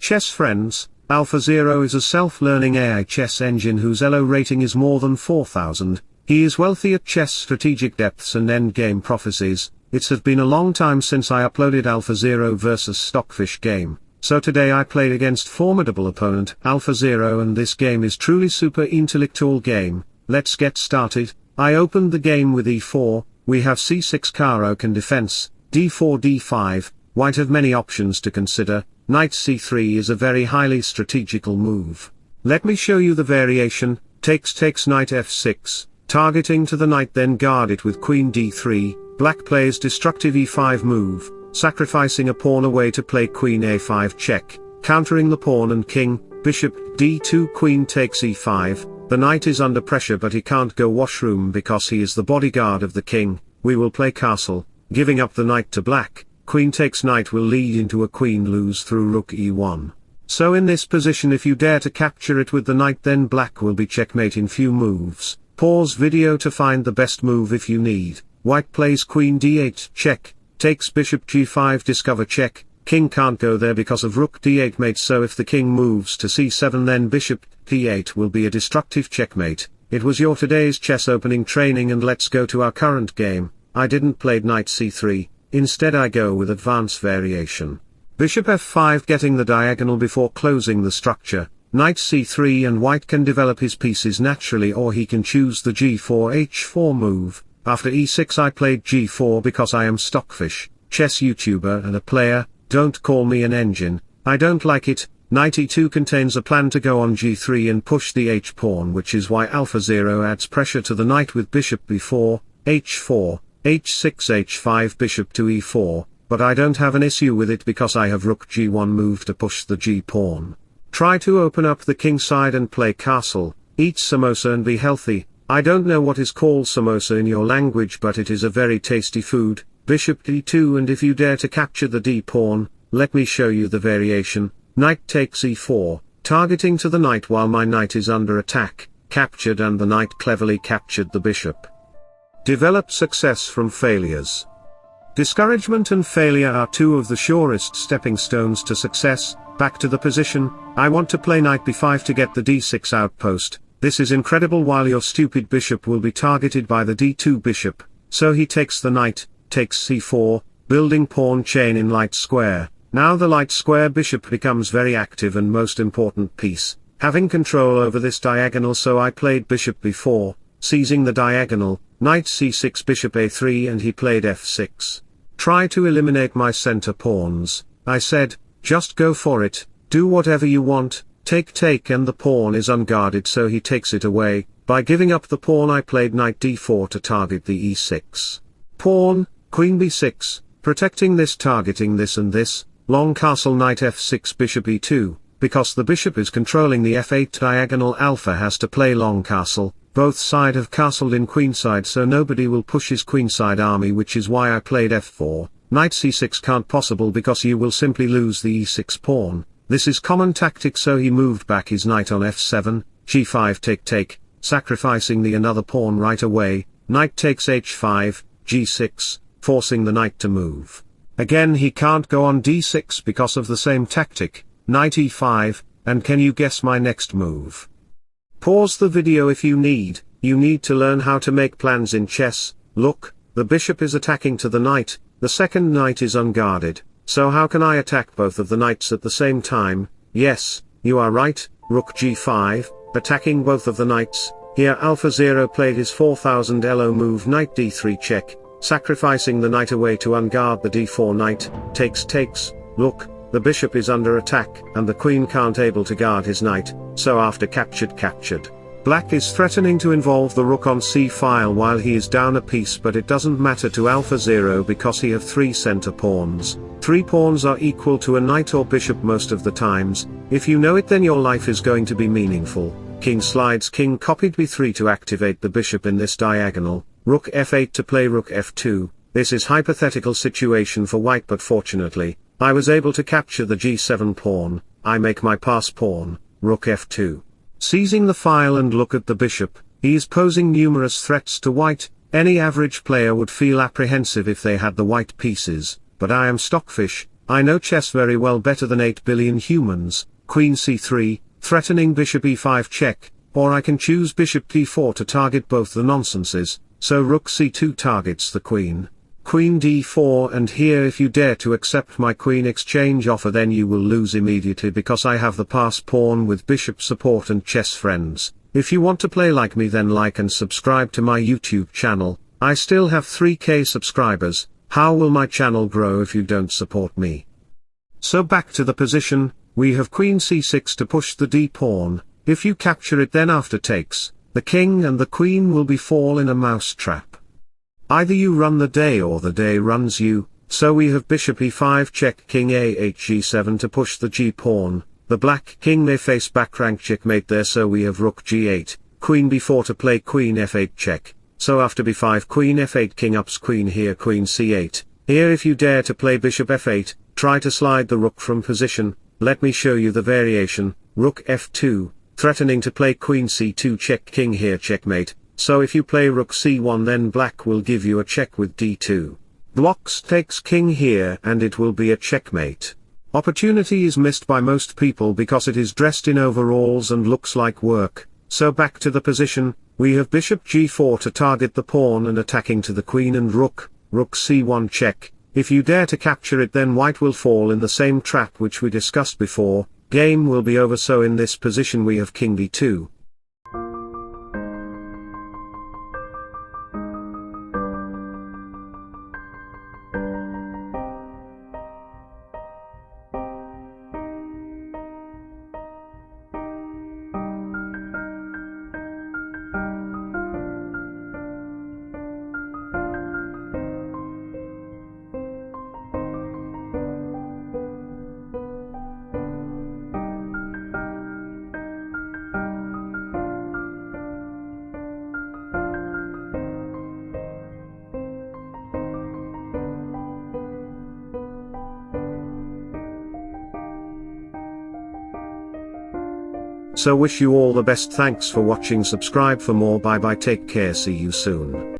chess friends, AlphaZero is a self-learning AI chess engine whose ELO rating is more than 4,000. He is wealthy at chess strategic depths and endgame prophecies. It has been a long time since I uploaded AlphaZero vs Stockfish game, so today I played against formidable opponent AlphaZero, and this game is truly super intellectual game. Let's get started. I opened the game with e4, we have c6 Caro can defense, d4 d5, white have many options to consider. Knight c3 is a very highly strategical move. Let me show you the variation. Takes knight f6, targeting to the knight, then guard it with queen d3. Black plays destructive e5 move, sacrificing a pawn away to play queen a5 check, countering the pawn and king. Bishop d2, queen takes e5. The knight is under pressure, but he can't go washroom because he is the bodyguard of the king. We will play castle, giving up the knight to black. Queen takes knight will lead into a queen lose through rook e1. So in this position, if you dare to capture it with the knight, then black will be checkmate in few moves. Pause video to find the best move if you need. White plays queen d8 check, takes bishop g5 discover check. King can't go there because of rook d8 mate, so if the king moves to c7, then bishop d8 will be a destructive checkmate. It was your today's chess opening training, and let's go to our current game. I didn't play knight c3. Instead I go with advanced variation. Bishop f5 getting the diagonal before closing the structure. Knight c3, and white can develop his pieces naturally, or he can choose the g4 h4 move. After e6 I played g4 because I am Stockfish, chess YouTuber and a player. Don't call me an engine, I don't like it. Knight e2 contains a plan to go on g3 and push the h-pawn, which is why AlphaZero adds pressure to the knight with bishop b4, h4, h6 h5 bishop to e4, but I don't have an issue with it because I have rook g1 move to push the g-pawn. Try to open up the king side and play castle, eat samosa and be healthy. I don't know what is called samosa in your language, but it is a very tasty food. Bishop d2, and if you dare to capture the d-pawn, let me show you the variation. Knight takes e4, targeting to the knight while my knight is under attack, captured, and the knight cleverly captured the bishop. Develop success from failures. Discouragement and failure are two of the surest stepping stones to success. Back to the position. I want to play knight b5 to get the d6 outpost. This is incredible, while your stupid bishop will be targeted by the d2 bishop, so he takes the knight, takes c4, building pawn chain in light square. Now the light square bishop becomes very active and most important piece, having control over this diagonal, so I played bishop b4, seizing the diagonal. Knight c6 bishop a3, and he played f6. Try to eliminate my center pawns. I said, just go for it, do whatever you want, take, and the pawn is unguarded, so he takes it away. By giving up the pawn I played knight d4 to target the e6 pawn, queen b6, protecting this, targeting this and this. Long castle, knight f6 bishop e2, because the bishop is controlling the f8 diagonal. Alpha has to play long castle. Both side have castled in queenside, so nobody will push his queenside army, which is why I played f4. Knight c6 can't possible because you will simply lose the e6 pawn. This is common tactic, so he moved back his knight on f7, g5 take, sacrificing the another pawn right away. Knight takes h5, g6, forcing the knight to move. Again he can't go on d6 because of the same tactic. Knight e5, and can you guess my next move? Pause the video if you need to learn how to make plans in chess. Look, the bishop is attacking to the knight, the second knight is unguarded, so how can I attack both of the knights at the same time? Yes, you are right, rook g5, attacking both of the knights. Here AlphaZero played his 4000 elo move knight d3 check, sacrificing the knight away to unguard the d4 knight, takes, look, the bishop is under attack, and the queen can't able to guard his knight, so after captured. Black is threatening to involve the rook on c-file while he is down a piece, but it doesn't matter to AlphaZero because he have 3 center pawns. 3 pawns are equal to a knight or bishop most of the times. If you know it, then your life is going to be meaningful. King slides, king copied b3 to activate the bishop in this diagonal. Rook f8 to play rook f2. This is hypothetical situation for white, but fortunately, I was able to capture the g7 pawn. I make my pass pawn, rook f2. Seizing the file, and look at the bishop, he is posing numerous threats to white. Any average player would feel apprehensive if they had the white pieces, but I am Stockfish, I know chess very well, better than 8 billion humans. Queen c3, threatening bishop e5 check, or I can choose bishop d4 to target both the nonsenses, so rook c2 targets the queen. Queen d4, and here if you dare to accept my queen exchange offer, then you will lose immediately, because I have the pass pawn with bishop support and chess friends. If you want to play like me, then like and subscribe to my YouTube channel. I still have 3k subscribers. How will my channel grow if you don't support me? So back to the position, we have queen c6 to push the d pawn. If you capture it, then after takes, the king and the queen will be fall in a mouse trap. Either you run the day or the day runs you, so we have bishop e5 check, king a8 g7 to push the g pawn. The black king may face back rank checkmate there, so we have rook g8, queen b4 to play queen f8 check, so after b5 queen f8 king ups queen here, queen c8, here if you dare to play bishop f8, try to slide the rook from position. Let me show you the variation, rook f2, threatening to play queen c2 check, king here checkmate, so if you play rook c1 then black will give you a check with d2. Blocks takes king here and it will be a checkmate. Opportunity is missed by most people because it is dressed in overalls and looks like work, so back to the position, we have bishop g4 to target the pawn and attacking to the queen and rook c1 check. If you dare to capture it, then white will fall in the same trap which we discussed before, game will be over, so in this position we have king b2. So wish you all the best, thanks for watching, subscribe for more, bye bye, take care, see you soon.